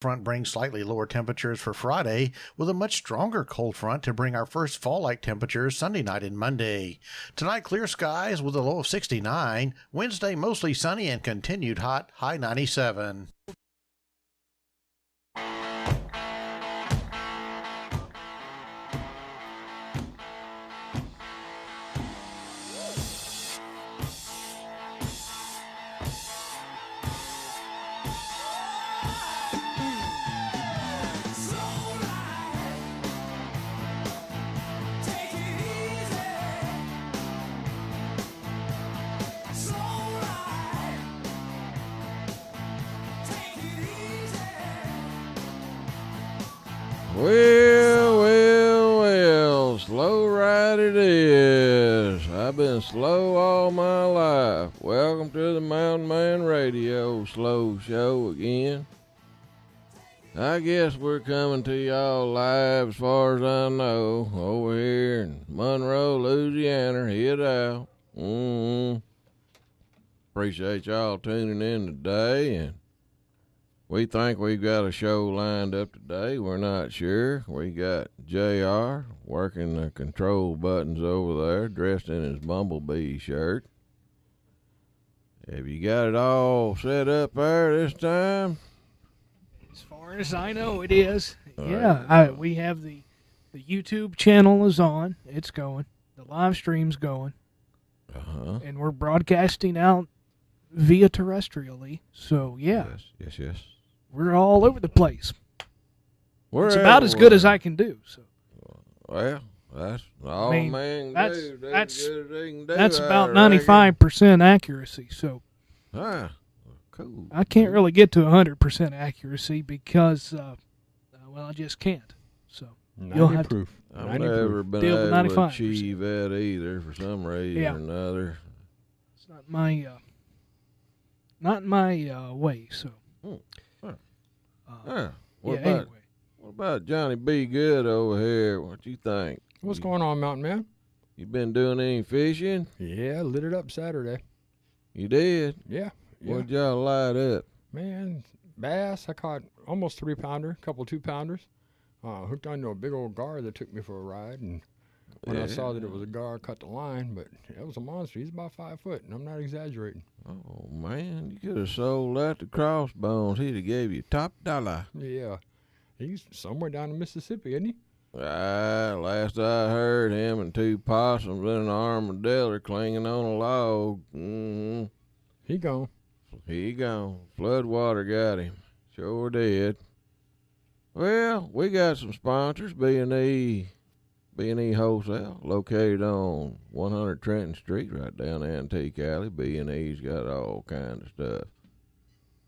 Front brings slightly lower temperatures for Friday, with a much stronger cold front to bring our first fall-like temperatures Sunday night and Monday. Tonight, clear skies with a low of 69. Wednesday, mostly sunny and continued hot, high 97. Well, slow ride it is. I've been slow all my life. Welcome to the Mountain Man Radio Slow Show again. I guess we're coming to y'all live as far as I know, over here in Monroe, Louisiana. Head out. Appreciate y'all tuning in today, and we think we've got a show lined up today. We're not sure. We got JR working the control buttons over there, dressed in his Bumblebee shirt. Have you got it all set up there this time? As far as I know, it is. All yeah, right. we have the YouTube channel is on. It's going. The live stream's going. Uh-huh. And we're broadcasting out via terrestrially. So, yeah. Yes. We're all over the place. We're It's about as good as I can do. So, well, that's all man can do. They as good as they can do. That's about I reckon. 95% accuracy. So, Cool. I can't really get to 100% accuracy because, I just can't. So, 90 you'll have proof. I've 90 never proof. been Deal with able to 95%. achieve that either for some reason or another. It's not my way. So, What anyway. about Johnny B. Good over here? What you think? What's going on, Mountain Man? You been doing any fishing? Yeah, lit it up Saturday. You did? Yeah. What'd y'all light up? Man, bass. I caught almost 3-pounder, a couple 2-pounders. Hooked onto a big old gar that took me for a ride, and when I saw that it was a gar, I cut the line, but it was a monster. He's about 5 foot, and I'm not exaggerating. Oh, man, you could have sold that to Crossbones. He'd have gave you top dollar. Yeah. He's somewhere down in Mississippi, isn't he? Last I heard, him and 2 possums and an armadillo clinging on a log. Mm-hmm. He gone. He gone. Floodwater got him. Sure did. Well, we got some sponsors. B&E Wholesale, located on 100 Trenton Street, right down Antique Alley. B&E's got all kinds of stuff.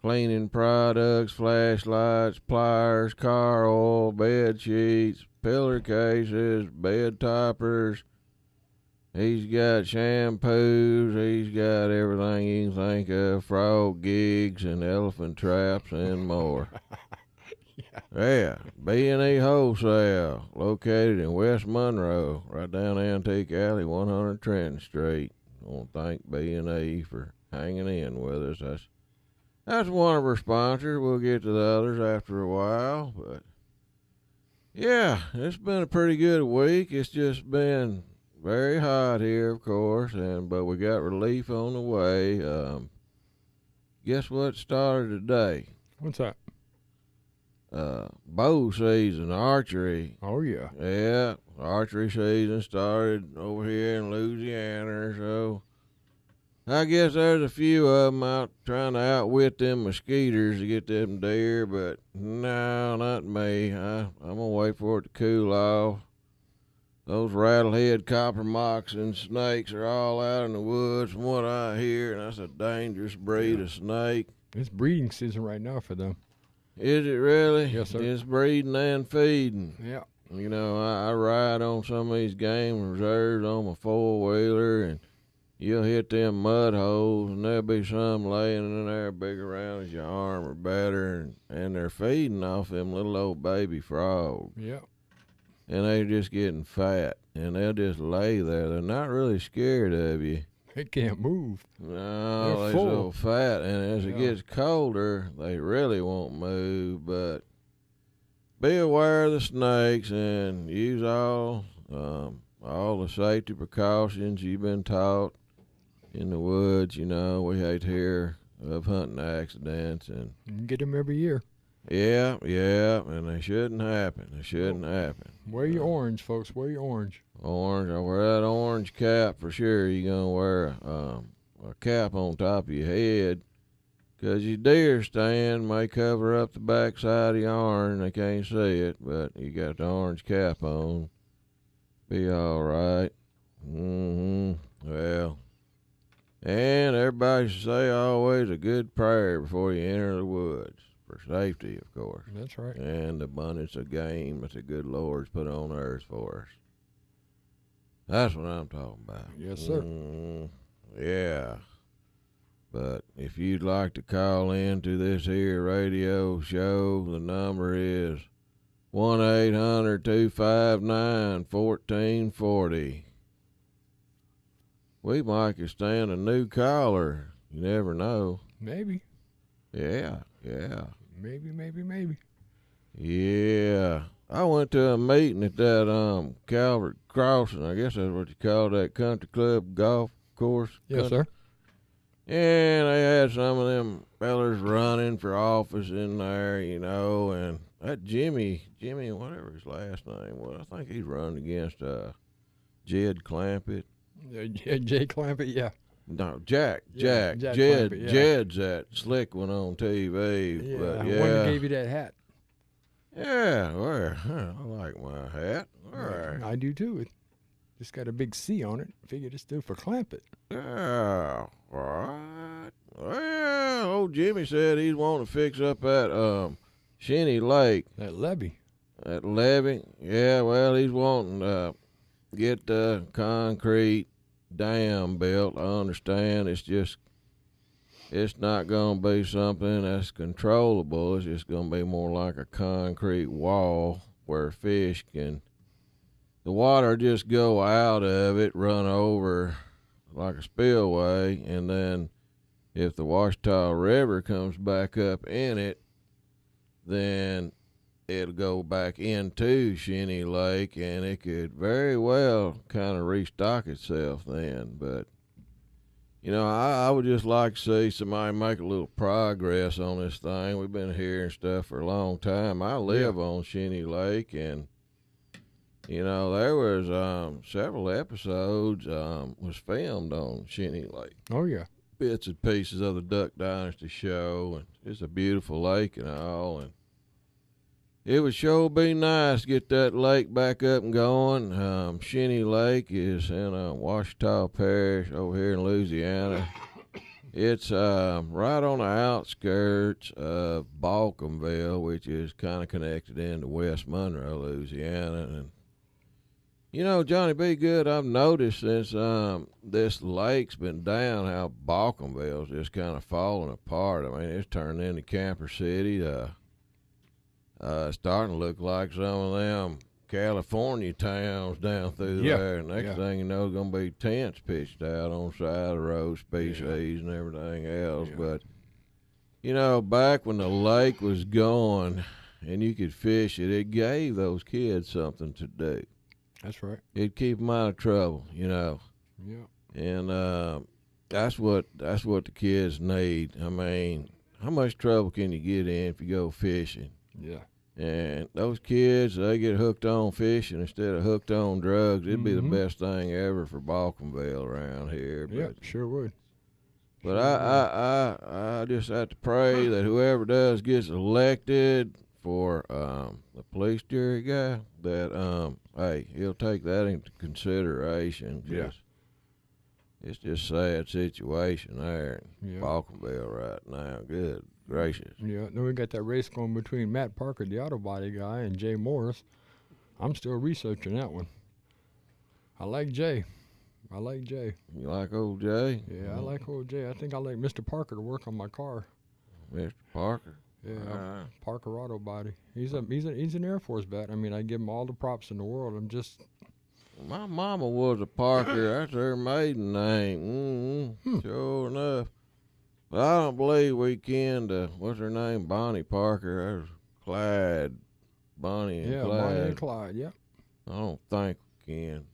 Cleaning products, flashlights, pliers, car oil, bed sheets, pillar cases, bed toppers. He's got shampoos. He's got everything you can think of, frog gigs and elephant traps and more. Yeah, B&E Wholesale, located in West Monroe, right down Antique Alley, 100 Trenton Street. I want to thank B&E for hanging in with us. That's one of our sponsors. We'll get to the others after a while, but yeah, it's been a pretty good week. It's just been very hot here, of course, but we got relief on the way. Guess what started today? What's that? Bow season, archery. Oh, yeah. Yeah, archery season started over here in Louisiana, so I guess there's a few of them out trying to outwit them mosquitoes to get them deer, but no, not me. I'm going to wait for it to cool off. Those rattlehead copper moccasin snakes are all out in the woods from what I hear, and that's a dangerous breed of snake. It's breeding season right now for them. Is it really? Yes, sir. It's breeding and feeding. Yeah. You know, I ride on some of these game reserves on my four-wheeler, and you'll hit them mud holes, and there'll be some laying in there big around as your arm or better, and they're feeding off them little old baby frogs. Yeah. And they're just getting fat, and they'll just lay there. They're not really scared of you. They can't move. No, They're they're full. so fat, and as it Yeah. gets colder, they really won't move. But be aware of the snakes and use all the safety precautions you've been taught in the woods. You know, we hate to hear of hunting accidents, and You can get them every year. yeah, and they shouldn't happen. They shouldn't happen. Wear your orange, folks. Wear your orange. Orange, I wear that orange cap for sure. You're gonna wear a cap on top of your head, 'cause your deer stand may cover up the backside of your arm. They can't see it, but you got the orange cap on. Be all right. Well, and everybody should say always a good prayer before you enter the woods, for safety, of course, That's right. and the abundance of game that the good Lord's put on earth for us. That's what I'm talking about. Yes, sir. Yeah. But if you'd like to call in to this here radio show, the number is 1-800-259-1440. We might could stand a new caller. You never know. Maybe. Yeah. Maybe. Yeah. I went to a meeting at that Calvert Crossing. I guess that's what you call that country club golf course. Yes, sir. And they had some of them fellers running for office in there, you know, and that Jimmy, whatever his last name was, I think he's running against Jed Clampett. Jay Clampett, yeah. No, Jack. Jack Jed. Clampett, yeah. Jed's that slick one on TV. Yeah, But one yeah. that gave you that hat. Yeah, well, I like my hat. All right. I do too. Just got a big C on it. Figured it's still for Clampett. Yeah, all right. Well, old Jimmy said he's wanting to fix up that Shinny Lake. That levee. That levee. Yeah, well, he's wanting to get the concrete dam built. I understand it's not going to be something that's controllable. It's just going to be more like a concrete wall where fish can, the water just go out of it, run over like a spillway, and then if the Washita River comes back up in it, then it'll go back into Shinny Lake, and it could very well kind of restock itself then. But you know, I would just like to see somebody make a little progress on this thing. We've been hearing stuff for a long time. I live on Shinny Lake, and you know, there was several episodes was filmed on Shinny Lake. Oh, yeah. Bits and pieces of the Duck Dynasty show, and it's a beautiful lake and all, and it would sure be nice to get that lake back up and going. Shinny Lake is in Washita Parish over here in Louisiana. It's right on the outskirts of Balkanville, which is kind of connected into West Monroe, Louisiana. And you know, Johnny B. Good, I've noticed since this lake's been down how Balkanville's just kind of falling apart. I mean, it's turned into Camper City. It's starting to look like some of them California towns down through there. Next thing you know, going to be tents pitched out on the side of the road, species and everything else. Yeah. But, you know, back when the lake was going and you could fish it, it gave those kids something to do. That's right. It'd keep them out of trouble, you know. Yeah. And that's what the kids need. I mean, how much trouble can you get in if you go fishing? Yeah. And those kids, they get hooked on fishing instead of hooked on drugs. It'd be the best thing ever for Balkanville around here. Yeah, But, sure would. but I just have to pray that whoever gets elected for the police jury guy, that hey, he'll take that into consideration. Yeah. It's just sad situation there in Yeah. Balkanville right now. Good gracious. Yeah. Then we got that race going between Matt Parker, the auto body guy, and Jay Morris. I'm still researching that one. I like Jay. You like old Jay? Yeah, I like old Jay. I think I like Mr. Parker to work on my car. Mr. Parker? Yeah, Parker Auto Body. He's an Air Force vet. I mean, I give him all the props in the world. I'm just My mama was a Parker. That's her maiden name. Sure enough. But I don't believe we kenned, what's her name? Bonnie Parker. That was Clyde. Bonnie and Clyde. Bonnie and Clyde, yep. I don't think we can.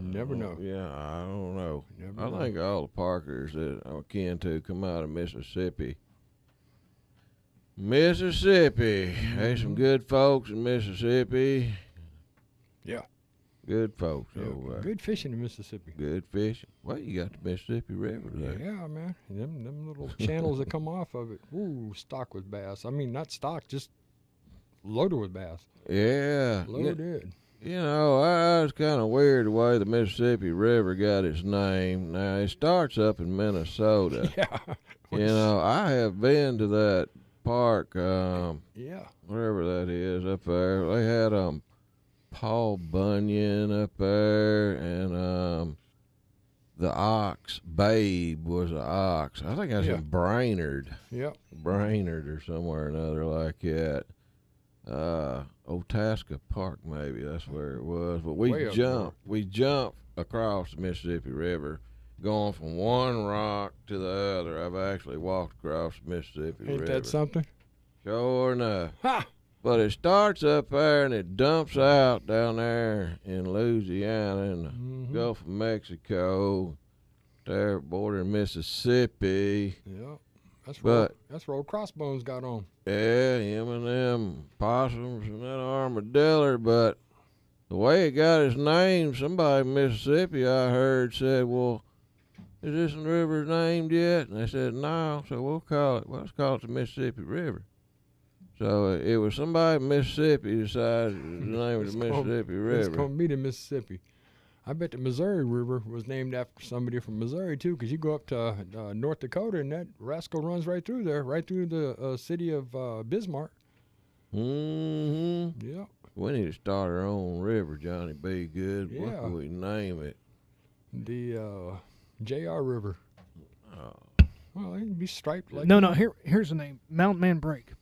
Never know. Yeah, I don't know. Never I know. think all the Parkers that I kin to come out of Mississippi. Mississippi. There's some good folks in Mississippi. Yeah. Good folks Yeah, over there. good fishing in Mississippi. Good fishing. Well, you got the Mississippi River there. Yeah, man. Them little channels that come off of it. Ooh, stocked with bass. I mean, not stocked, just loaded with bass. Yeah. Loaded. You know, I was kind of weird the way the Mississippi River got its name. Now, it starts up in Minnesota. Yeah. You know, I have been to that park, Yeah. wherever that is up there. They had Paul Bunyan up there, and the ox, Babe was an ox. I think that's Yeah. in Brainerd. Yep. Brainerd or somewhere or another like that. Otasca Park, maybe that's where it was. But Way up we jumped across the Mississippi River, going from one rock to the other. I've actually walked across the Mississippi Ain't River. that something? Sure enough. Ha! But it starts up there and it dumps out down there in Louisiana in the Gulf of Mexico, there bordering Mississippi. Yep. That's But- where old Crossbones got on. Yeah, him and them possums and that armadillo. But the way it got its name, somebody in Mississippi I heard said, well, is this river named yet? And they said, no. So let's call it the Mississippi River. So it was somebody in Mississippi decided the name of the Mississippi It's River. going to be the Mississippi. I bet the Missouri River was named after somebody from Missouri, too, because you go up to North Dakota, and that rascal runs right through there, right through the city of Bismarck. Mm-hmm. Yeah. We need to start our own river, Johnny B. Good. What Yeah. can we name it? The J.R. River. Oh. Well, it'd be striped like No, here's the name. Mountain Man Break.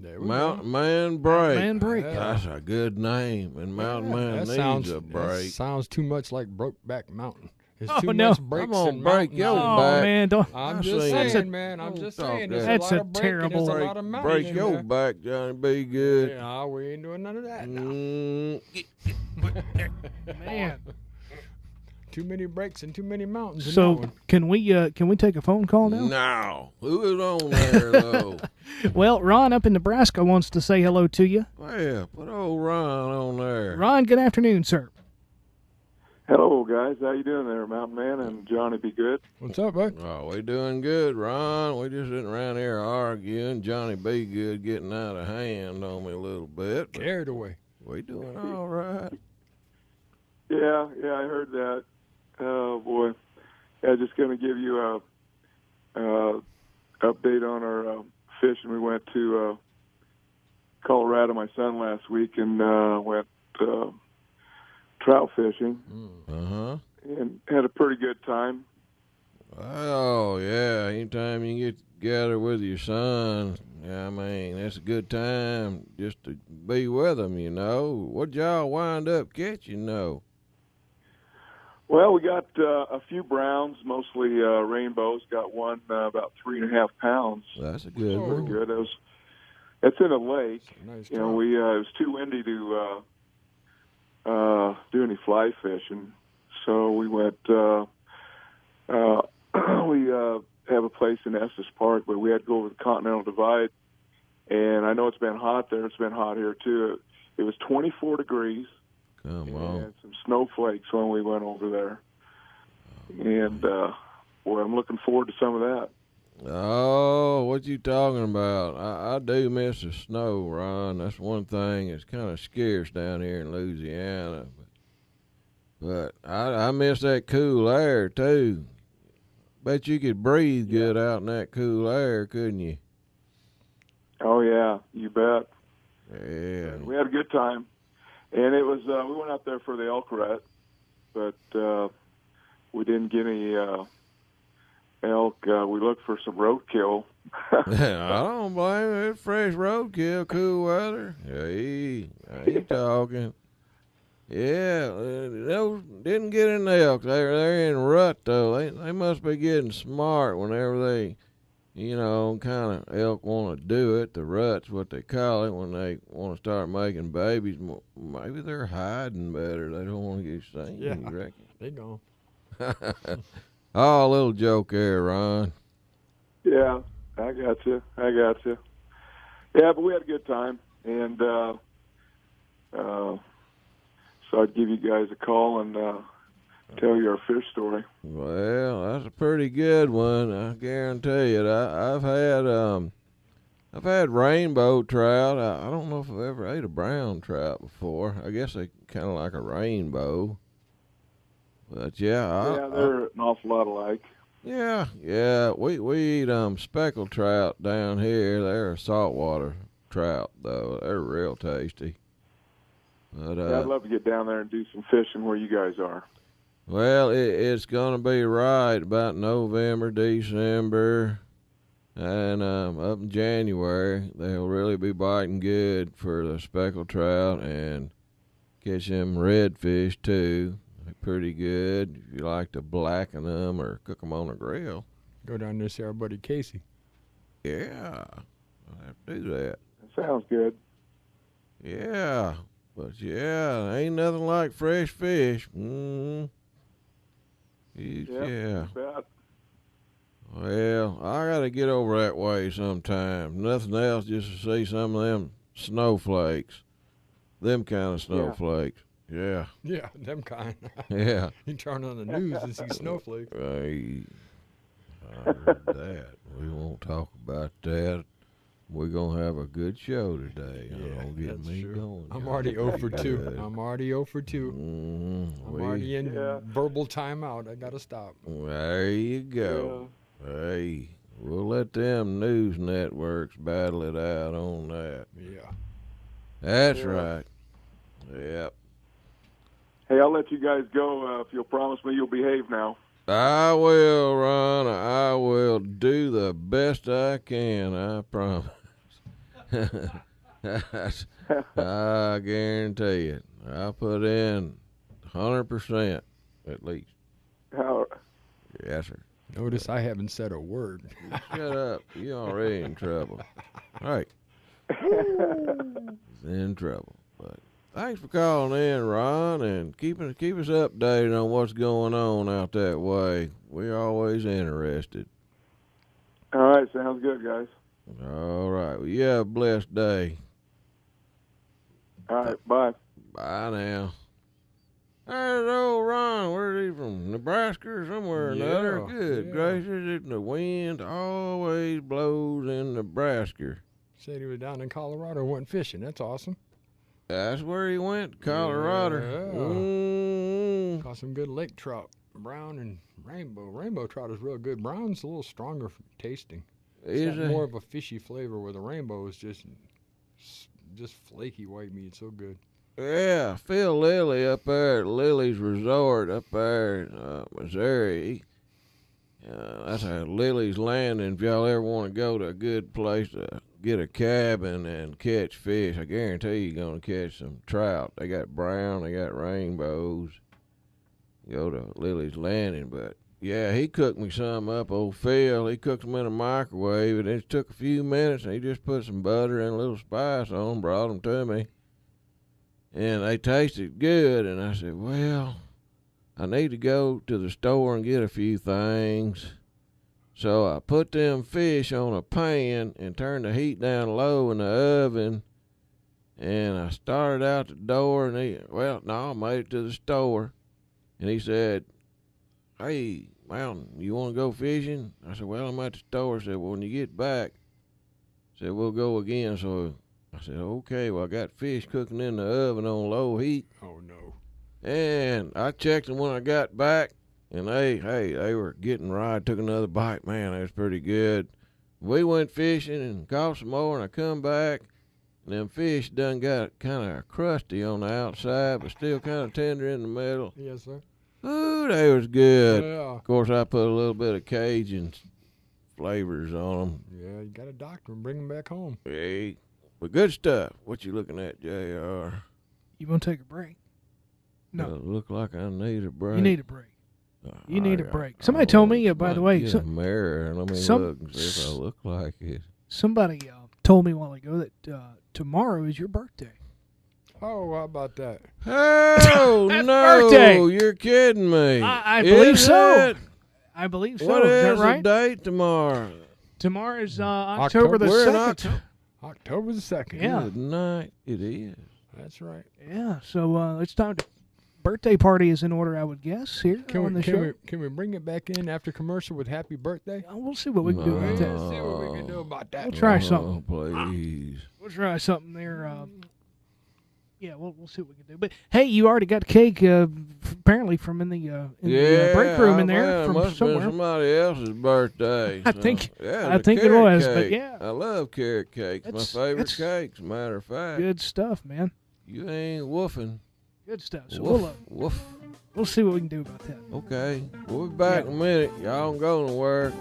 There we Mountain Man Break. Man Break. That's a good name. And Mountain Man that needs sounds, a That break. sounds too much like Brokeback Mountain. It's Oh, too no. much breaks I'm gonna and break mountains. your Oh, back. man, don't. I'm I just see saying, that. man. I'm Don't just talk saying. There's that. a That's lot a of breaking. There's terrible- a lot of mountains Break in your there. back, Johnny B. Good. Yeah, we ain't doing none of that. now. Man. Too many breaks and too many mountains. in that So one. can we take a phone call now? No. Who is on there, though? Well, Ron up in Nebraska wants to say hello to you. Well, put old Ron on there. Ron, good afternoon, sir. Hello, guys. How you doing there, Mountain Man and Johnny? Be good. What's up, bud? Oh, we doing good, Ron. We just sitting around here arguing. Johnny B. Good getting out of hand on me a little bit. But Carried away. we doing all right. Yeah, I heard that. Oh boy. Yeah, just going to give you a update on our fishing. We went to Colorado, my son, last week, and went trout fishing, Uh-huh. and had a pretty good time. Oh, yeah. Anytime you get together with your son, I mean, it's a good time just to be with him, you know. What'd y'all wind up catching, though? Well, we got a few browns, mostly rainbows. Got one about 3.5 pounds. That's a good Pretty one. good. It's in a lake. Nice You know, trout. it was too windy to do any fly fishing, so we went. We have a place in Estes Park, but we had to go over the Continental Divide, and I know it's been hot there. It's been hot here too. It was 24 degrees Come and on. some snowflakes when we went over there, and boy, I'm looking forward to some of that. Oh, what you talking about? I do miss the snow, Ron. That's one thing that's kind of scarce down here in Louisiana. But I miss that cool air, too. Bet you could breathe good out in that cool air, couldn't you? Oh yeah, you bet. Yeah. We had a good time, and it was. We went out there for the elk rut, but we didn't get any elk. We looked for some roadkill. I don't blame it. Fresh roadkill, cool weather. Hey, I ain't talking. Yeah, those didn't get in the elk. They're in rut though. They must be getting smart whenever they, kind of elk want to do it. The rut's what they call it when they want to start making babies. Maybe they're hiding better. They don't want to get seen. Yeah. You reckon? They gone. Oh, a little joke there, Ron. Yeah, I got you. Yeah, but we had a good time, and so I'd give you guys a call and tell you our fish story. Well, that's a pretty good one. I guarantee it. I've had rainbow trout. I don't know if I've ever ate a brown trout before. I guess they kind of like a rainbow. But yeah, They're an awful lot alike. Yeah. We eat speckled trout down here. They're a saltwater trout though. They're real tasty. But I'd love to get down there and do some fishing where you guys are. Well, it's gonna be right about November, December, and up in January they'll really be biting good for the speckled trout and catch them redfish too. They're pretty good if you like to blacken them or cook them on a grill. Go down there and see our buddy Casey. Yeah, I'll have to do that. That sounds good. Yeah, but yeah, ain't nothing like fresh fish. Yeah. Bet. Well, I gotta get over that way sometime. Nothing else, just to see some of them snowflakes. Them kind of snowflakes. Yeah. Yeah, them kind. Yeah. You turn on the news and see snowflakes. I heard that. We won't talk about that. We're gonna have a good show today. Yeah, Don't get that's me true. going. I'm already 0 for 2. Good. I'm already 0 for 2. I'm already in verbal timeout. I gotta stop. There you go. Hey, we'll let them news networks battle it out on that. Yeah. That's right. Yep. Hey, I'll let you guys go if you'll promise me you'll behave now. I will, Ron. I will do the best I can. I promise. I guarantee it. I put in 100% at least. Yes, sir. Notice I haven't said a word. Shut up. You're already in trouble. All right. He's in trouble. But thanks for calling in, Ron, and keep us updated on what's going on out that way. We're always interested. All right, sounds good, guys. All right. Well, you have a blessed day. All right, bye. Bye now. There's old Ron. Where's he from? Nebraska or somewhere or another? Good gracious, the wind always blows in Nebraska. Said he was down in Colorado, went fishing. That's awesome. That's where he went, Colorado. Yeah. Caught some good lake trout, brown and rainbow. Rainbow trout is real good. Brown's a little stronger tasting. It's got more of a fishy flavor, where the rainbow is just flaky white meat. So good. Yeah, Phil Lilly up there at Lily's Resort up there in Missouri. That's a Lily's Landing. If y'all ever want to go to a good place to get a cabin and catch fish, I guarantee you're going to catch some trout. They got brown, they got rainbows. Go to Lily's Landing. But, yeah, he cooked me some up, old Phil. He cooked them in a microwave, and it took a few minutes, and he just put some butter and a little spice on them, brought them to me. And they tasted good, and I said, well, I need to go to the store and get a few things. So I put them fish on a pan and turned the heat down low in the oven. And I started out the door, and I made it to the store. And he said, hey, Mountain, you want to go fishing? I said, well, I'm at the store. He said, well, when you get back, said, we'll go again. So I said, okay, well, I got fish cooking in the oven on low heat. Oh, no. And I checked them when I got back, and they were getting right. Took another bite. Man, that was pretty good. We went fishing and caught some more, and I come back, and them fish done got kind of crusty on the outside, but still kind of tender in the middle. Yes, sir. Ooh, they was good. Yeah. Of course, I put a little bit of Cajun flavors on them. Yeah, you got to doctor them, bring them back home. Hey, but good stuff. What you looking at, JR? You want to take a break? No. Look like I need a break. You need a break. You need a break. Somebody told me, by the way, get a mirror. Let me look and see if I look like it. Somebody told me a while ago that tomorrow is your birthday. Oh, how about that? Oh, Happy no. birthday. You're kidding me. I believe Is so. it? I believe so. What is is that right? the date tomorrow? Tomorrow is October the We're in 2nd. October the 2nd. Yeah. Good night. It is. That's right. Yeah, so it's time to. Birthday party is in order, I would guess, here on the show. Can we bring it back in after commercial with happy birthday? We'll see what we can do about Let's that. see what we can do about that. We'll try something. Please. We'll try something there. Yeah, we'll see what we can do. But hey, you already got cake apparently from in the break room in there man, from it must somewhere. Have been somebody else's birthday. I think yeah, I think it carrot was, cake. but yeah, I love carrot cake. It's my favorite cake, as a matter of fact. good stuff, man. You ain't woofing. Good stuff. So Woof, woof. we'll see what we can do about that. Okay, we'll be back in a minute. Y'all don't go to work.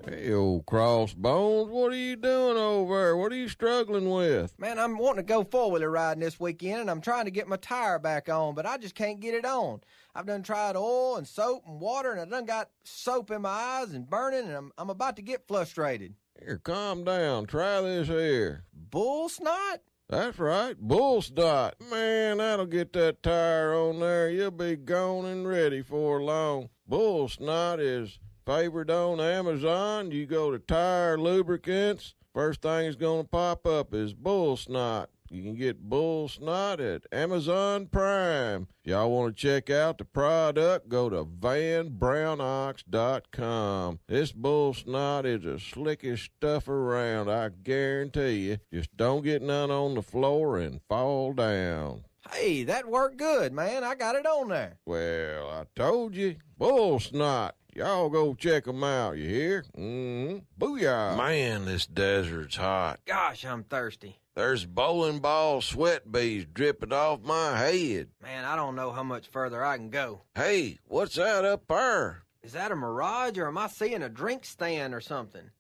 Hey, old crossbones, what are you doing over there? What are you struggling with? Man, I'm wanting to go four-wheeler riding this weekend, and I'm trying to get my tire back on, but I just can't get it on. I've done tried oil and soap and water, and I done got soap in my eyes and burning, and I'm about to get frustrated. Here, calm down. Try this here. Bull snot? That's right, bull snot. Man, that'll get that tire on there. You'll be gone and ready for long. Bull snot is favored on Amazon. You go to tire lubricants, first thing that's going to pop up is bull snot. You can get bull snot at Amazon Prime. If y'all want to check out the product, go to vanbrownox.com. This bull snot is the slickest stuff around, I guarantee you. Just don't get none on the floor and fall down. Hey, that worked good, man. I got it on there. Well, I told you, bull snot. Y'all go check them out, you hear? Booyah. Man, this desert's hot. Gosh, I'm thirsty. There's bowling ball sweat beads dripping off my head. Man, I don't know how much further I can go. Hey, what's that up there? Is that a mirage, or am I seeing a drink stand or something?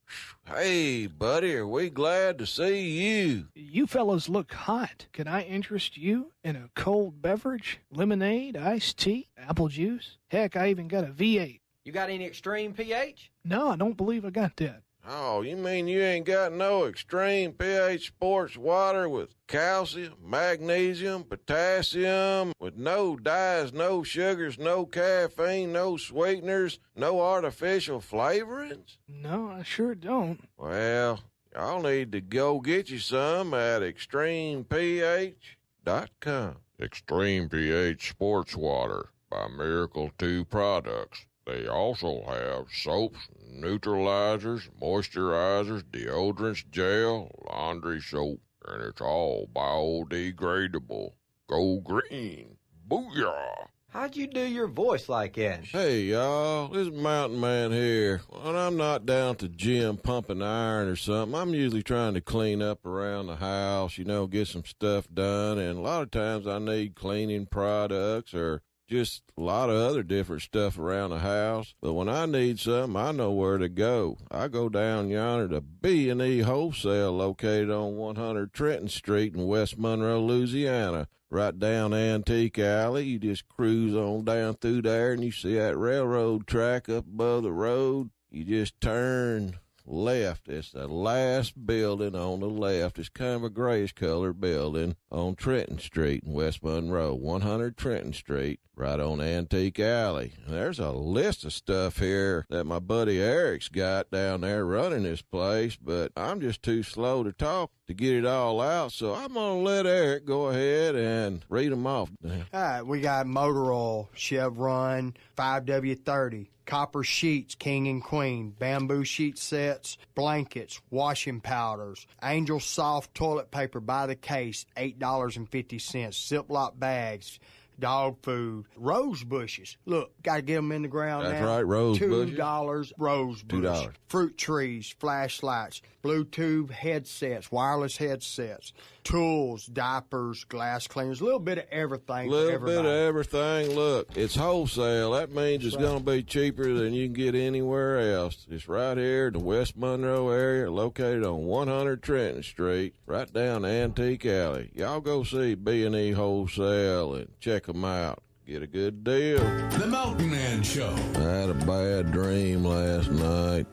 Hey, buddy, are we glad to see you? You fellows look hot. Can I interest you in a cold beverage? Lemonade, iced tea, apple juice? Heck, I even got a V8. You got any extreme pH? No, I don't believe I got that. Oh, you mean you ain't got no extreme pH sports water with calcium, magnesium, potassium, with no dyes, no sugars, no caffeine, no sweeteners, no artificial flavorings? No, I sure don't. Well, y'all need to go get you some at extremeph.com. Extreme pH Sports Water by Miracle 2 Products. They also have soaps, neutralizers, moisturizers, deodorants, gel, laundry soap, and it's all biodegradable. Go green. Booyah! How'd you do your voice like that? Hey, y'all, this is Mountain Man here. When I'm not down at the gym pumping iron or something, I'm usually trying to clean up around the house, get some stuff done, and a lot of times I need cleaning products or just a lot of other different stuff around the house. But when I need something, I know where to go. I go down yonder to B&E Wholesale, located on 100 Trenton Street in West Monroe, Louisiana. Right down Antique Alley. You just cruise on down through there, and you see that railroad track up above the road. You just turn left. It's the last building on the left. It's kind of a grayish-colored building on Trenton Street in West Monroe, 100 Trenton Street, right on Antique Alley. And there's a list of stuff here that my buddy Eric's got down there running this place, but I'm just too slow to talk to get it all out, so I'm going to let Eric go ahead and read them off. All right, we got motor oil, Chevron, 5W30, copper sheets, king and queen, bamboo sheet sets, blankets, washing powders, Angel Soft toilet paper by the case, $8.50, Ziploc bags, dog food, rose bushes. Look, got to get them in the ground That's now. right, rose bushes. $2 rose bush. $2. Fruit trees, flashlights, Bluetooth headsets, wireless headsets, tools, diapers, glass cleaners, a little bit of everything for Little everybody. bit of everything. Look, it's wholesale. That means it's going to be cheaper than you can get anywhere else. It's right here in the West Monroe area, located on 100 Trenton Street, right down Antique Alley. Y'all go see B&E Wholesale and check them out. Get a good deal. The Mountain Man Show. I had a bad dream last night.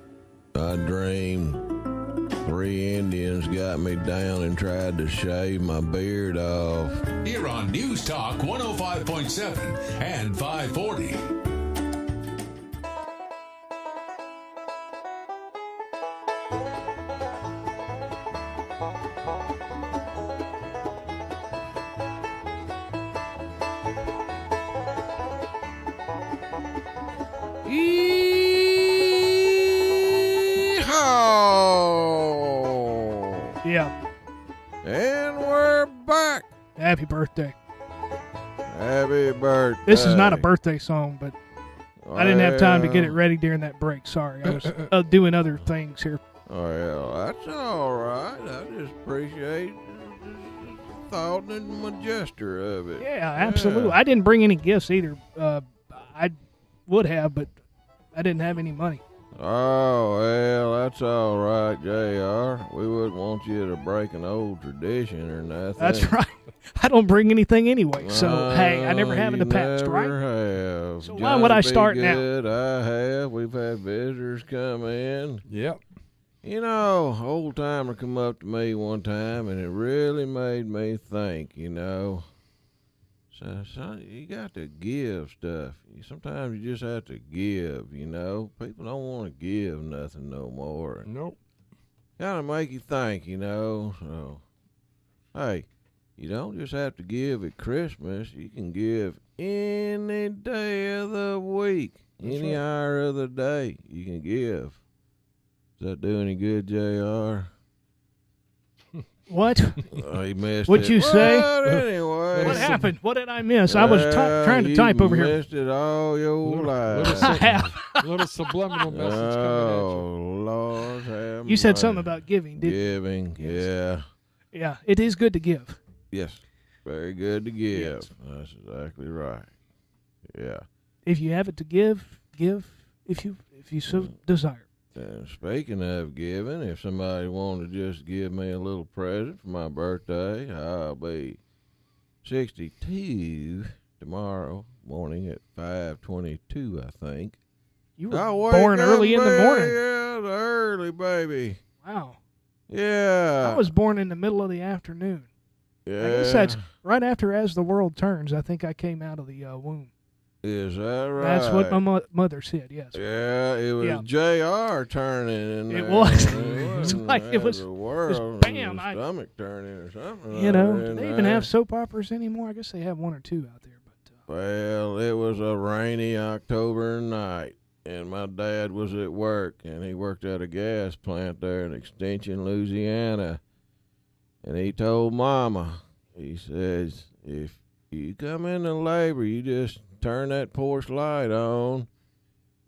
I dreamed 3 Indians got me down and tried to shave my beard off. Here on News Talk 105.7 and 540. Yeehaw! Yeah. And we're back. Happy birthday. Happy birthday. This is not a birthday song, but I didn't have time to get it ready during that break. Sorry. I was doing other things here. Well, that's all right. I just appreciate the thought and the gesture of it. Yeah, absolutely. I didn't bring any gifts either. I would have, but I didn't have any money. Oh, well, that's all right, JR. We wouldn't want you to break an old tradition or nothing. That's right. I don't bring anything anyway. So, hey, I never have in the You past, right? never have. So why would I start now? Good, I have. We've had visitors come in. Yep. You know, old timer come up to me one time, and it really made me think, you know. So, son, you got to give stuff. Sometimes you just have to give, you know. People don't want to give nothing no more. Nope. Kind of make you think, you know. So, hey, you don't just have to give at Christmas. You can give any day of the week, any hour of the day. You can give. Does that do any good, JR? What? Oh, he missed What'd it. you say? Well, anyway. What happened? What did I miss? I was trying to type over You here. missed it all your life. I have. Little subliminal message coming Oh, Lord have You said mercy. something about giving, didn't you? Giving, yeah. Yeah, it is good to give. Yes, very good to give. Yes. That's exactly right. Yeah. If you have it to give if you so desire. And speaking of giving, if somebody wanted to just give me a little present for my birthday, I'll be 62 tomorrow morning at 5:22, I think. You were I'll wake born up early in the morning. Yeah, early, baby. Wow. Yeah. I was born in the middle of the afternoon. Yeah. I guess that's right after As the World Turns. I think I came out of the womb. Is that right? That's what my mother said, yes. Yeah, it was Yeah. JR turning in It there. was. It It's wasn't like it was the world, bam, the stomach turning or something. You know, like do that. they even have soap operas anymore? I guess they have one or two out there. But Well, it was a rainy October night, and my dad was at work, and he worked at a gas plant there in Extension, Louisiana. And he told Mama, he says, if you come into labor, you just turn that porch light on,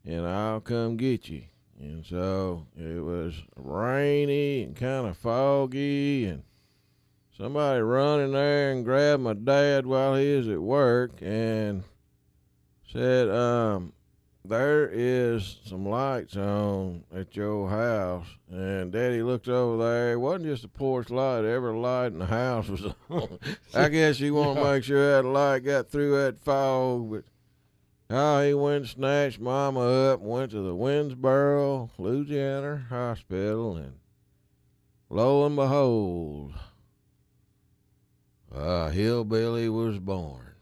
and I'll come get you. And so it was rainy and kind of foggy, and somebody run in there and grabbed my dad while he was at work and said, there is some lights on at your house. And Daddy looked over there. It wasn't just a porch light. Every light in the house was on. I guess you want to make sure that light got through that fog. But he went and snatched Mama up and went to the Winsboro, Louisiana hospital. And lo and behold, hillbilly was born.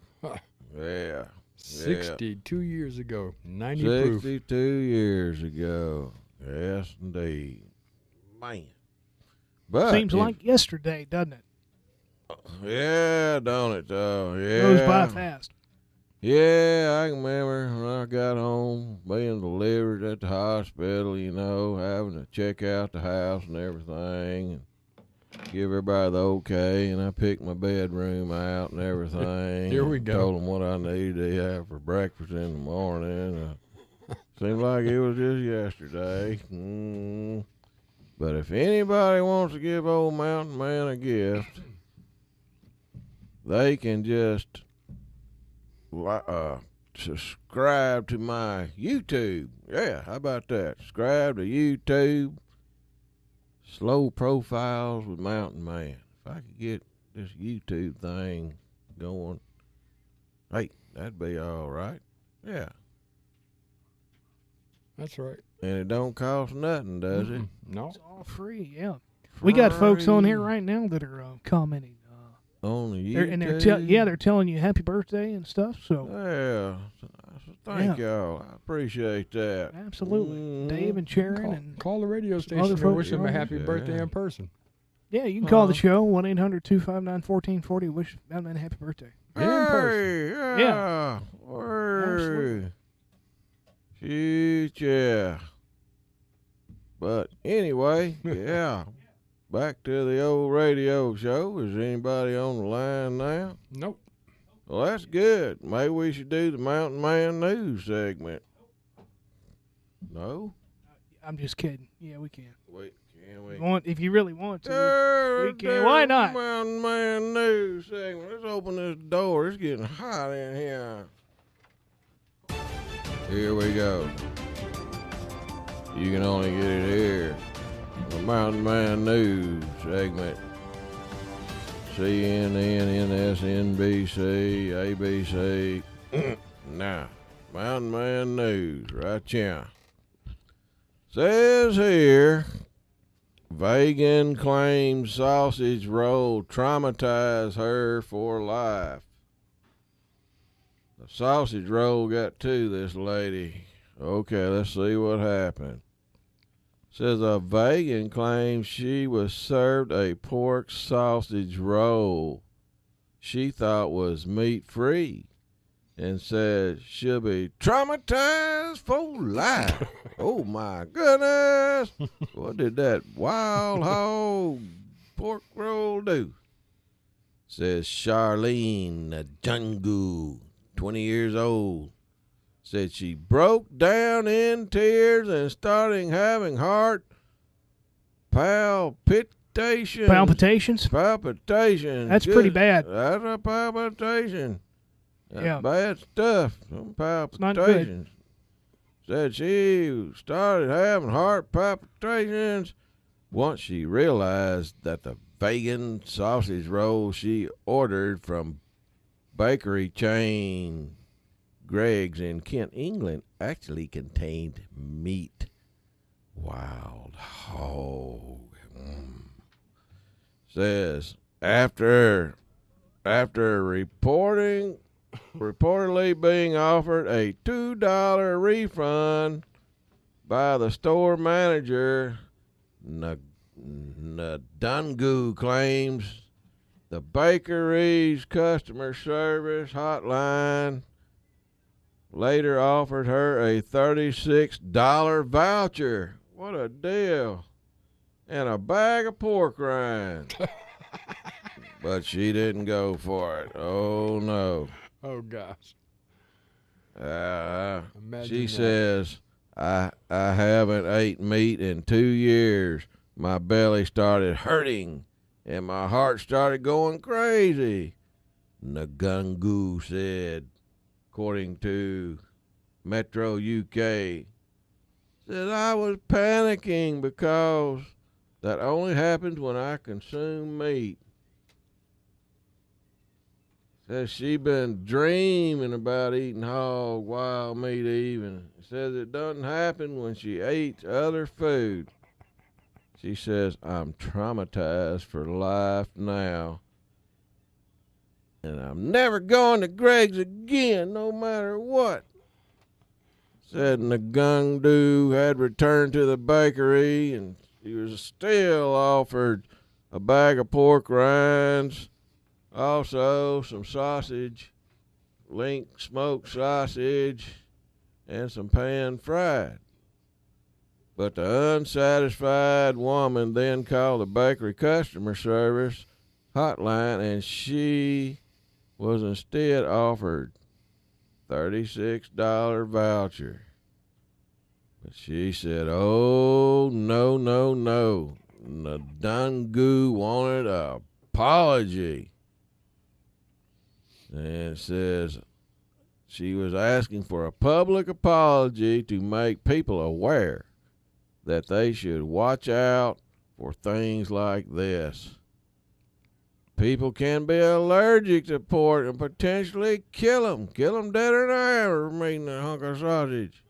Yeah. 62 years ago. 90 proof. 62 years ago. Yes, indeed. Man. But seems like yesterday, doesn't it? Yeah, don't it, though? Yeah. Goes by fast. Yeah, I can remember when I got home, being delivered at the hospital, you know, having to check out the house and everything. give everybody the okay, and I picked my bedroom out and everything. Here we go. Told them what I needed to have for breakfast in the morning. Seemed like it was just yesterday. But if anybody wants to give old Mountain Man a gift, they can just subscribe to my YouTube. Yeah, how about that? Subscribe to YouTube. Slow Profiles with Mountain Man. If I could get this YouTube thing going, hey, that'd be all right. Yeah. That's right. And it don't cost nothing, does it? No. It's all free, yeah. We got folks on here Free. right now that are commenting. On the They're, YouTube. and they're telling you happy birthday and stuff. So Yeah. Thank y'all. I appreciate that. absolutely, Dave and Sharon and Call the radio other station and folks wish them a around. happy birthday in person. yeah, you can call the show 1-800-259-1440. Wish Mountain Man a happy birthday. In person. Hey, Yeah. yeah. Word. Shoot, yeah. But anyway, yeah. Back to the old radio show. Is anybody on the line now? Nope. Well, that's good. Maybe we should do the Mountain Man News segment. No? I'm just kidding. Yeah, we can. Wait, can we? If you really want to. Yeah, we can. Why not? Mountain Man News segment. Let's open this door. It's getting hot in here. Here we go. You can only get it here. The Mountain Man News segment. CNN, NBC, ABC. Now, Mountain Man News right here. Says here, vegan claims sausage roll traumatized her for life. The sausage roll got to this lady. Okay, let's see what happened. Says a vegan claims she was served a pork sausage roll she thought was meat-free and said she'll be traumatized for life. Oh, my goodness. What did that wild hog pork roll do? Says Charlene Jungu, 20 years old. Said she broke down in tears and started having heart palpitations. Palpitations. That's pretty bad. That's a palpitation. That's Yeah. bad stuff. Some not good. palpitations. Said she started having heart palpitations once she realized that the vegan sausage roll she ordered from bakery chain Greg's in Kent, England, actually contained meat. Wild hog. Says after reportedly being offered a $2 refund by the store manager, Ndungu claims the bakery's customer service hotline later offered her a $36 voucher. What a deal. And a bag of pork rinds. But she didn't go for it. Oh, no. Oh, gosh. She says, I haven't ate meat in 2 years. My belly started hurting, and my heart started going crazy. Ngungu said, according to Metro UK, said I was panicking because that only happens when I consume meat. Says she been dreaming about eating hog, wild meat even. Says it doesn't happen when she eats other food. She says, I'm traumatized for life now. And I'm never going to Greg's again, no matter what. Said Ngundu had returned to the bakery and he was still offered a bag of pork rinds, also some sausage, link smoked sausage, and some pan fried. But the unsatisfied woman then called the bakery customer service hotline, and she was instead offered $36 voucher. But she said, "Oh, no, no, no. Ndungu wanted an apology." And it says she was asking for a public apology to make people aware that they should watch out for things like this. People can be allergic to pork and potentially kill them dead in their air from eating a hunk of sausage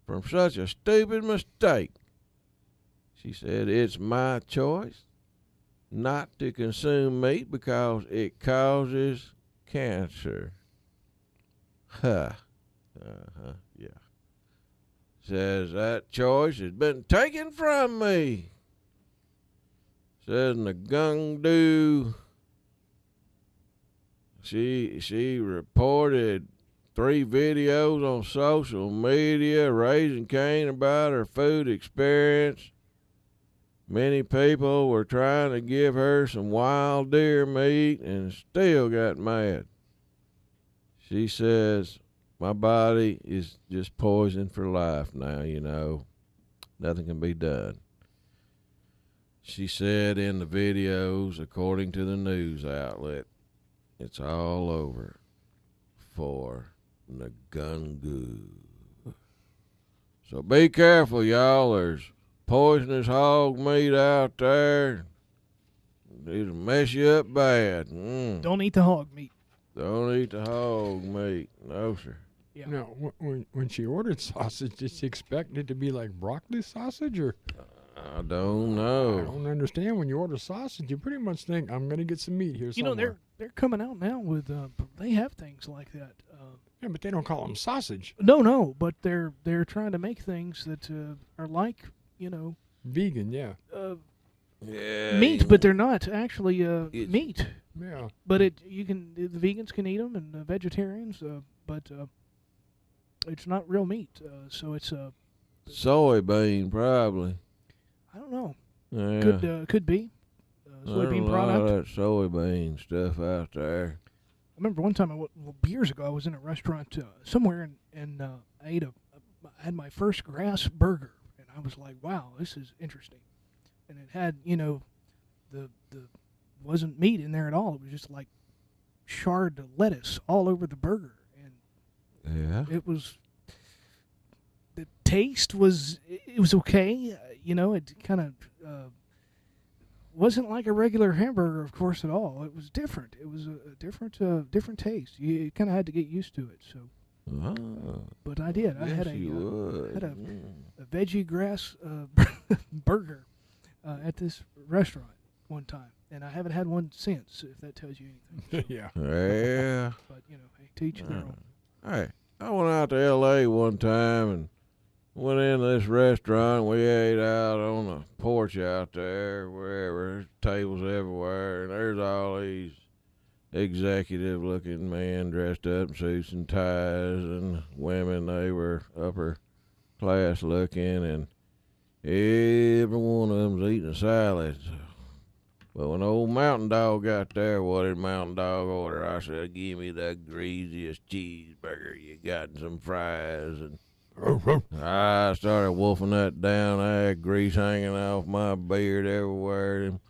from such a stupid mistake. She said, "It's my choice not to consume meat because it causes cancer." Yeah. Says that choice has been taken from me. Says Ngundu. She reported 3 videos on social media raising Cain about her food experience. Many people were trying to give her some wild deer meat and still got mad. She says, "My body is just poisoned for life now, you know. Nothing can be done." She said in the videos, according to the news outlet, it's all over for Ngungu. So be careful, y'all. There's poisonous hog meat out there. It'll mess you up bad. Don't eat the hog meat. Don't eat the hog meat. No, sir. Yeah. Now, when she ordered sausage, did she expect it to be like broccoli sausage, or? I don't I know. don't understand. When you order sausage, you pretty much think, I'm going to get some meat here somewhere. You know, they're coming out now with they have things like that. Yeah, but they don't call them sausage. No, but they're trying to make things that are like, Vegan, yeah. Yeah. meat, but they're not actually meat. Yeah. But the vegans can eat them and vegetarians, but it's not real meat. So it's Soybean, probably. I don't know. Yeah. Could be There's soybean a lot product. of that soybean stuff out there. I remember one time, years ago, I was in a restaurant somewhere, and I had my first grass burger, and I was like, "Wow, this is interesting." And it had, the wasn't meat in there at all. It was just like charred lettuce all over the burger, and Yeah. it was. The taste was okay. It kind of wasn't like a regular hamburger, of course, at all. It was different. It was a different taste. You kind of had to get used to it. So, but I did. I had a veggie grass burger at this restaurant one time, and I haven't had one since. If that tells you anything. Yeah. Yeah. But hey, to each their own. Hey, I went out to L.A. one time and went into this restaurant. We ate out on the porch out there, wherever. There's tables everywhere, and there's all these executive-looking men dressed up in suits and ties, and women, they were upper class looking, and every one of them's eating a salad. But when old Mountain Dog got there, what did Mountain Dog order? I said, "Give me the greasiest cheeseburger you got and some fries." And I started wolfing that down. I had grease hanging off my beard everywhere. And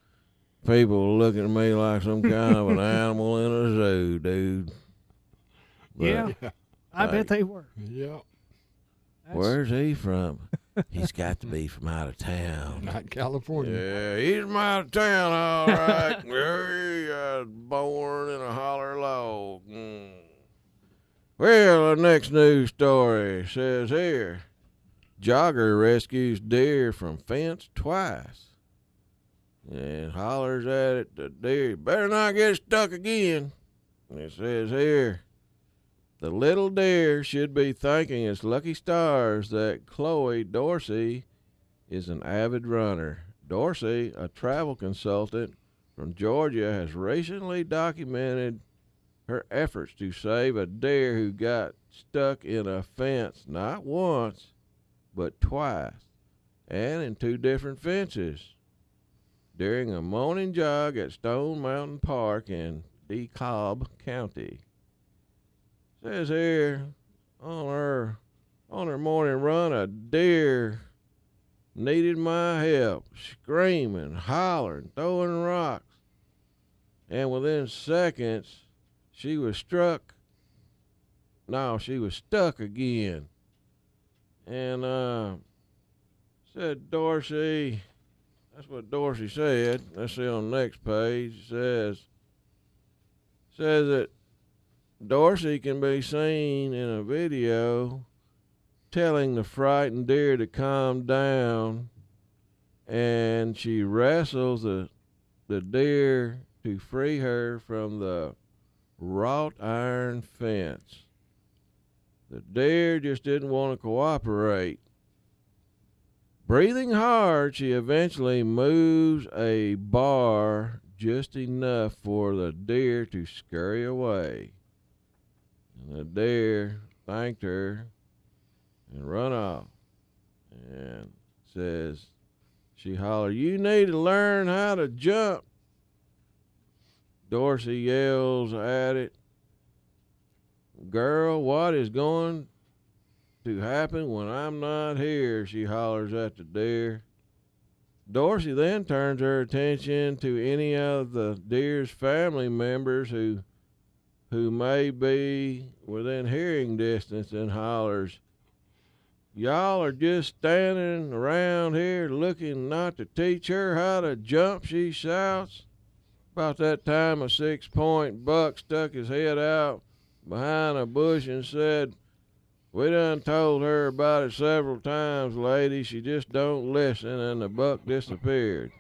people were looking at me like some kind of an animal in a zoo, dude. But Yeah, I bet they were. Yeah. where's he from? He's got to be from out of town. Not California. Yeah, he's from out of town, all right. Yeah, he was born in a holler log. Well, the next news story says here, jogger rescues deer from fence twice. And hollers at it, the deer, better not get stuck again. And it says here, the little deer should be thanking its lucky stars that Chloe Dorsey is an avid runner. Dorsey, a travel consultant from Georgia, has recently documented her efforts to save a deer who got stuck in a fence not once, but twice, and in 2 different fences during a morning jog at Stone Mountain Park in DeKalb County. Says here on her morning run, a deer needed my help, screaming, hollering, throwing rocks, and within seconds she was stuck again. And said Dorsey, that's what Dorsey said. Let's see on the next page. It says that Dorsey can be seen in a video telling the frightened deer to calm down, and she wrestles the deer to free her from the wrought iron fence. The deer just didn't want to cooperate. Breathing hard, she eventually moves a bar just enough for the deer to scurry away. And the deer thanked her and run off. And says, she hollered, "You need to learn how to jump." Dorsey yells at it, "Girl, what is going to happen when I'm not here?" she hollers at the deer. Dorsey then turns her attention to any of the deer's family members who may be within hearing distance and hollers, "Y'all are just standing around here looking not to teach her how to jump," she shouts. About that time, a 6-point buck stuck his head out behind a bush and said, "We done told her about it several times, lady. She just don't listen," and the buck disappeared.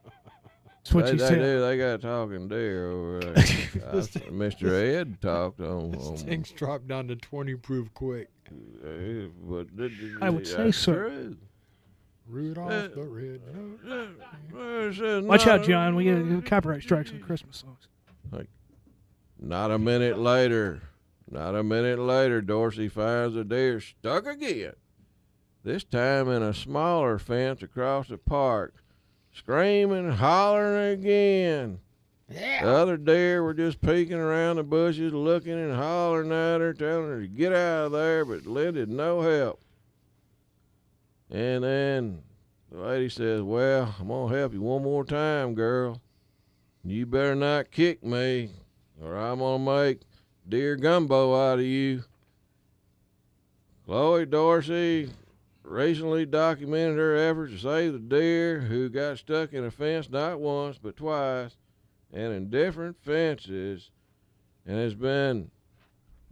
That's what you said. They got a talking deer over there. Mr. Ed talked on. This thing's dropped down to 20 proof quick. But I would say so. True. Rudolph the Red Nose. Watch out, John. We get copyright strikes on Christmas songs. Not a minute later, Dorsey finds the deer stuck again. This time in a smaller fence across the park, screaming, hollering again. Yeah. The other deer were just peeking around the bushes, looking and hollering at her, telling her to get out of there, but lended no help. And then the lady says, "Well, I'm going to help you one more time, girl. You better not kick me, or I'm going to make deer gumbo out of you." Chloe Dorsey recently documented her efforts to save the deer who got stuck in a fence not once but twice and in different fences, and has been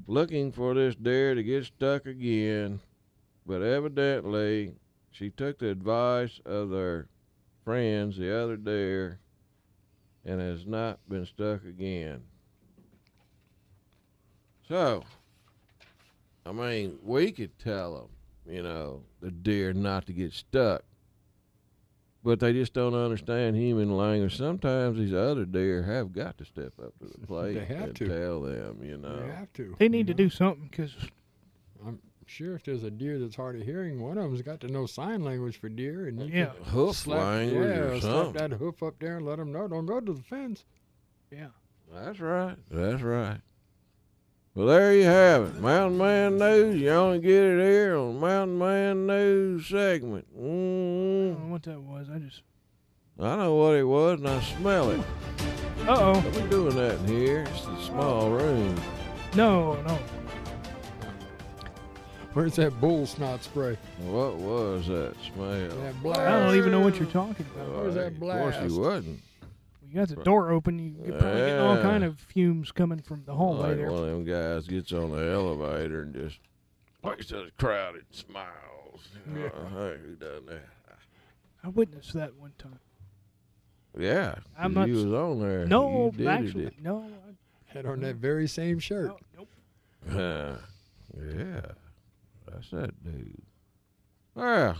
looking for this deer to get stuck again. But evidently she took the advice of their friends, the other deer, and has not been stuck again. So, I mean, we could tell them, the deer not to get stuck, but they just don't understand human language. Sometimes these other deer have got to step up to the plate and tell them, They have to. They need to do something, because I'm sure if there's a deer that's hard of hearing, one of them's got to know sign language for deer, and hoof language or something. Slap that hoof up there and let them know, don't go to the fence. Yeah. That's right. Well, there you have it. Mountain Man News. You only get it here on Mountain Man News segment. I don't know what that was. I know what it was, and I smell it. Uh-oh. What are we doing that in here? It's a small room. No. Where's that bull snot spray? What was that smell? That blast. I don't even know what you're talking about. Where's that blast? Of course you wouldn't. You got the door open, you're probably getting all kind of fumes coming from the hallway like there. One of them guys gets on the elevator and just looks at the crowd and smiles. Yeah. Hey, who done that? I witnessed that one time. Yeah, I'm not. You was on there. No, You did actually, it. no. Had on that very same shirt. Nope. Yeah, that's that dude. Well,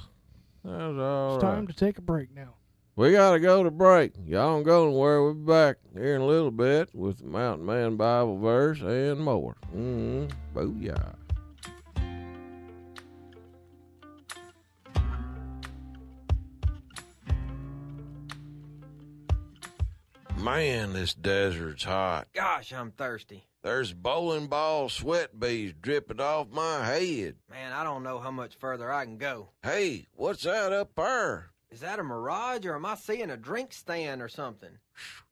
that was all It's right. time to take a break now. We got to go to break. Y'all don't go anywhere. We'll be back here in a little bit with the Mountain Man Bible verse and more. Booyah. Man, this desert's hot. Gosh, I'm thirsty. There's bowling ball sweat beads dripping off my head. Man, I don't know how much further I can go. Hey, what's that up there? Is that a mirage, or am I seeing a drink stand or something?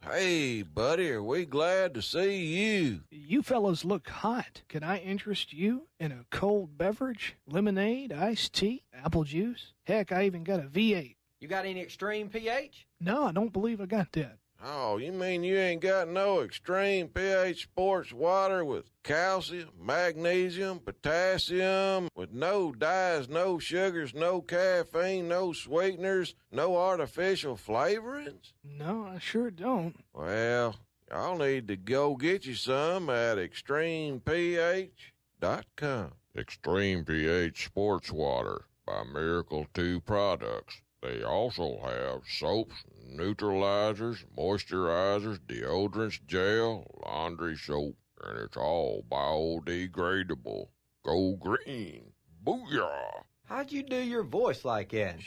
Hey, buddy, are we glad to see you? You fellows look hot. Can I interest you in a cold beverage? Lemonade, iced tea, apple juice? Heck, I even got a V8. You got any extreme pH? No, I don't believe I got that. Oh, you mean you ain't got no extreme pH sports water with calcium, magnesium, potassium, with no dyes, no sugars, no caffeine, no sweeteners, no artificial flavorings? No, I sure don't. Well, y'all need to go get you some at extremeph.com. Extreme pH Sports Water by Miracle 2 Products. They also have soaps, neutralizers, moisturizers, deodorants, gel, laundry soap, and it's all biodegradable. Go green. Booyah! How'd you do your voice like that?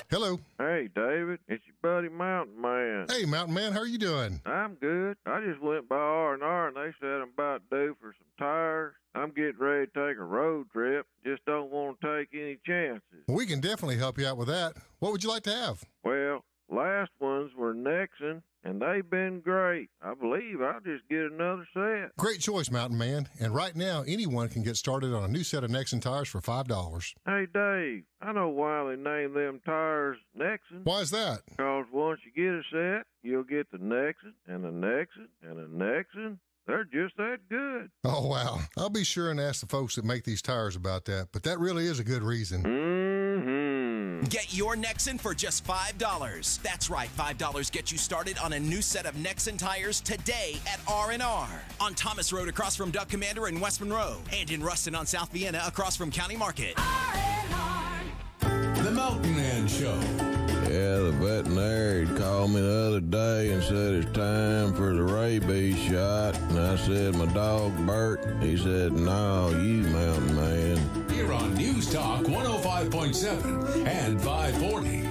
Hello. Hey, David, it's your buddy Mountain Man. Hey, Mountain Man, how are you doing? I'm good. I just went by R&R and they said I'm about due for some tires. I'm getting ready to take a road trip. Just don't want to take any chances. We can definitely help you out with that. What would you like to have? Well, last ones were Nexon, and they've been great. I believe I'll just get another set. Great choice, Mountain Man. And right now, anyone can get started on a new set of Nexon tires for $5. Hey, Dave, I know why they named them tires Nexon. Why is that? Because once you get a set, you'll get the Nexon, and the Nexon, and the Nexon. They're just that good. Oh, wow. I'll be sure and ask the folks that make these tires about that, but that really is a good reason. Mm-hmm. Get your Nexon for just $5. That's right, $5 gets you started on a new set of Nexon tires today at R&R. On Thomas Road across from Duck Commander in West Monroe, and in Ruston on South Vienna across from County Market. The Mountain Man Show. Yeah, the veterinary called me the other day and said it's time for the rabies shot. And I said, my dog Bert. He said, no, you Mountain Man. Here on News Talk 105.7 and 540.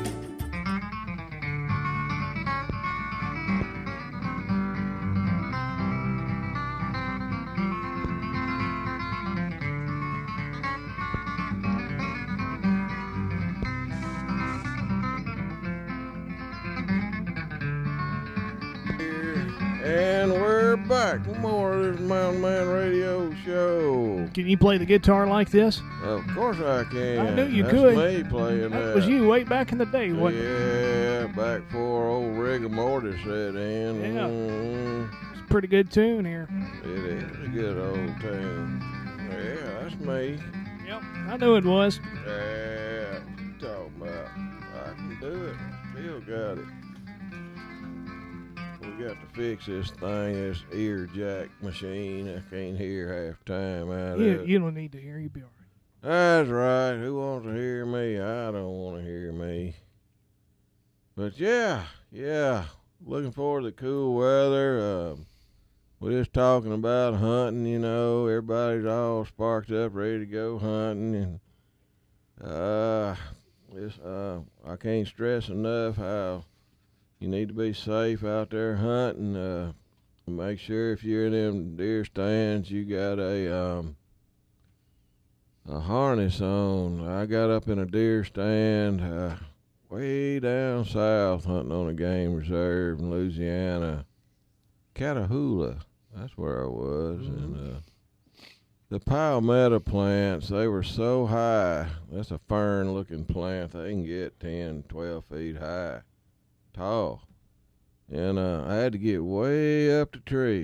And we're back. More of this Mountain Man Radio Show. Can you play the guitar like this? Of course I can. I knew you That's could. me playing that. That was you way back in the day, wasn't it? Yeah, back before old rigor mortis set in. Yeah. Mm, It's a pretty good tune here. it is a good old tune. Yeah, that's me. Yep, I knew it was. Yeah, what you talking about? I can do it. Still got it. We got to fix this thing, this ear jack machine. I can't hear half time out of it. You don't need to hear. You'll be all right. That's right. Who wants to hear me? I don't want to hear me. But yeah. Looking forward to the cool weather. We're just talking about hunting, you know. Everybody's all sparked up, ready to go hunting. And I can't stress enough how you need to be safe out there hunting. Make sure if you're in them deer stands, you got a harness on. I got up in a deer stand way down south hunting on a game reserve in Louisiana. Catahoula, that's where I was. Mm-hmm. And the palmetto plants, they were so high. That's a fern-looking plant. They can get 10, 12 feet high, tall. And I had to get way up the tree.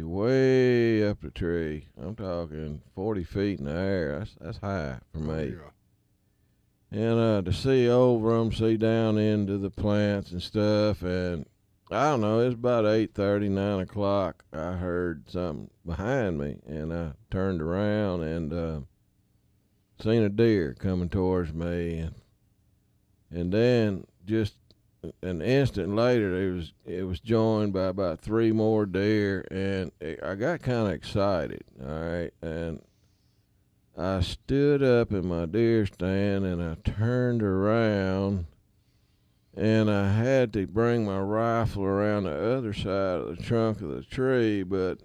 I'm talking 40 feet in the air. That's high for me. Yeah. And to see over them, see down into the plants and stuff. And I don't know, it's about 8:30, 9 o'clock. I heard something behind me, and I turned around and seen a deer coming towards me. And then just an instant later, it was joined by about 3 more deer, and I got kind of excited, all right? And I stood up in my deer stand, and I turned around, and I had to bring my rifle around the other side of the trunk of the tree, but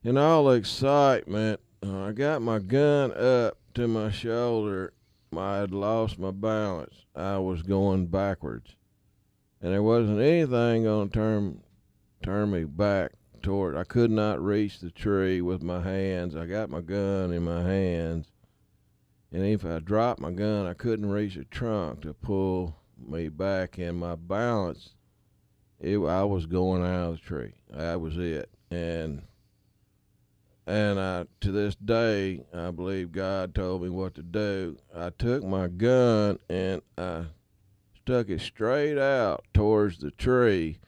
in all excitement, I got my gun up to my shoulder. I had lost my balance. I was going backwards, and there wasn't anything going to turn me back toward. I could not reach the tree with my hands. I got my gun in my hands, and if I dropped my gun, I couldn't reach the trunk to pull me back, and my balance, I was going out of the tree. That was it. And I, to this day, I believe God told me what to do. I took my gun and I stuck it straight out towards the tree,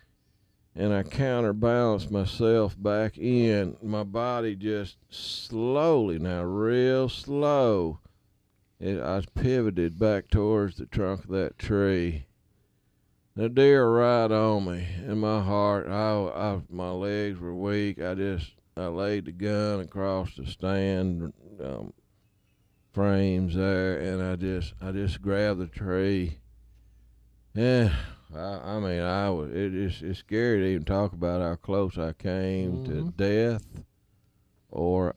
and I counterbalanced myself back in. My body just slowly, now real slow, I pivoted back towards the trunk of that tree. The deer right on me, and my heart, my legs were weak. I laid the gun across the stand frames there, and I just grabbed the tree. Yeah, it's scary to even talk about how close I came to death or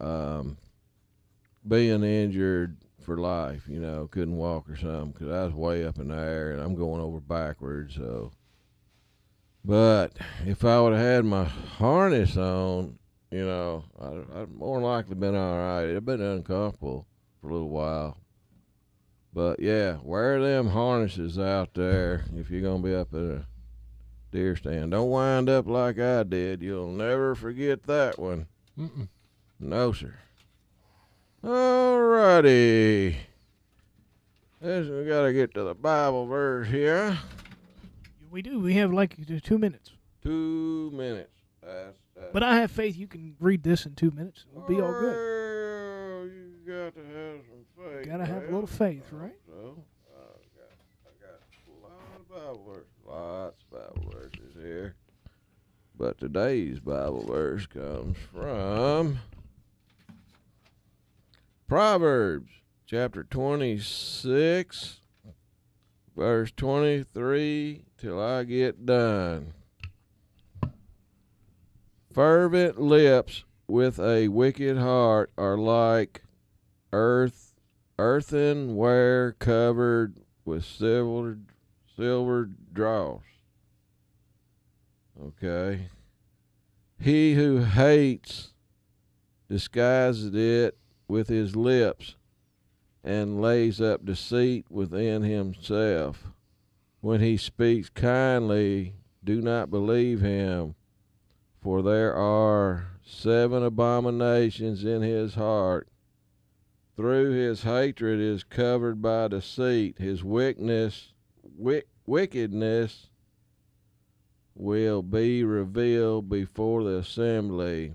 being injured for life, couldn't walk or something, because I was way up in the air and I'm going over backwards. So, but if I would have had my harness on, I'd more than likely been all right. It'd been uncomfortable for a little while. But yeah, wear them harnesses out there if you're going to be up at a deer stand. Don't wind up like I did. You'll never forget that one. No, sir. All righty. We got to get to the Bible verse here. We do. We have like 2 minutes. 2 minutes. But I have faith you can read this in 2 minutes. It'll be all good. Well, you got to have some faith. Got to have a little faith, right? So, I got lots of Bible verses here. But today's Bible verse comes from Proverbs chapter 26, verse 23 till I get done. Fervent lips with a wicked heart are like earthenware covered with silver dross. Okay. He who hates disguises it with his lips and lays up deceit within himself. When he speaks kindly, do not believe him, for there are 7 abominations in his heart. Through his hatred is covered by deceit. His wickedness will be revealed before the assembly.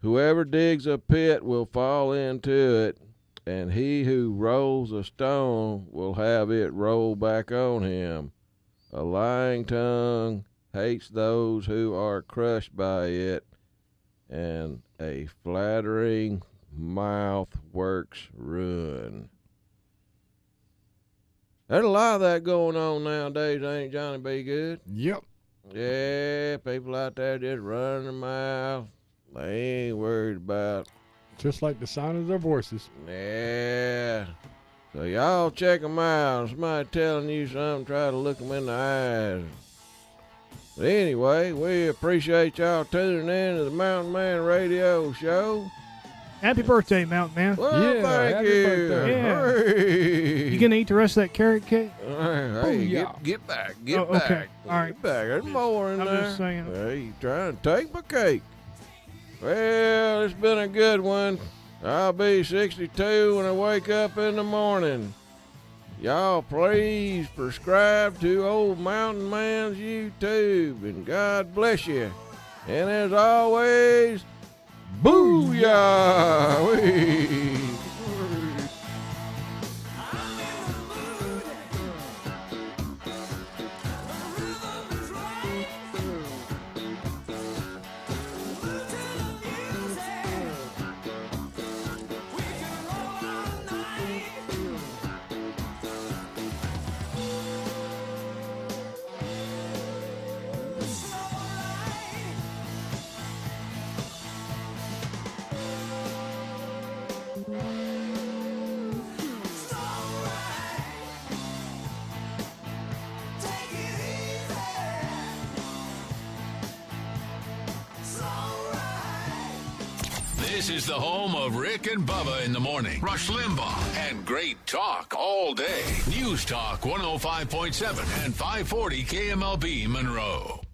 Whoever digs a pit will fall into it, and he who rolls a stone will have it roll back on him. A lying tongue hates those who are crushed by it, and a flattering mouth works ruin. There's a lot of that going on nowadays, ain't Johnny B. Good? Yep. Yeah, people out there just running their mouth. They ain't worried about. Just like the sound of their voices. Yeah. So y'all check them out. Somebody telling you something, try to look them in the eyes. But anyway, we appreciate y'all tuning in to the Mountain Man Radio Show. Happy birthday, Mountain Man. Well, Yeah, thank happy you. birthday. Yeah. Hey. You gonna eat the rest of that carrot cake? Hey, yeah. get back. Oh, okay. All right. Get back. There's more in I'm there. just saying. Hey, you trying to take my cake. Well, it's been a good one. I'll be 62 when I wake up in the morning. Y'all please subscribe to Old Mountain Man's YouTube, and God bless you. And as always, booyah! This is the home of Rick and Bubba in the morning. Rush Limbaugh and great talk all day. News Talk 105.7 and 540 KMLB Monroe.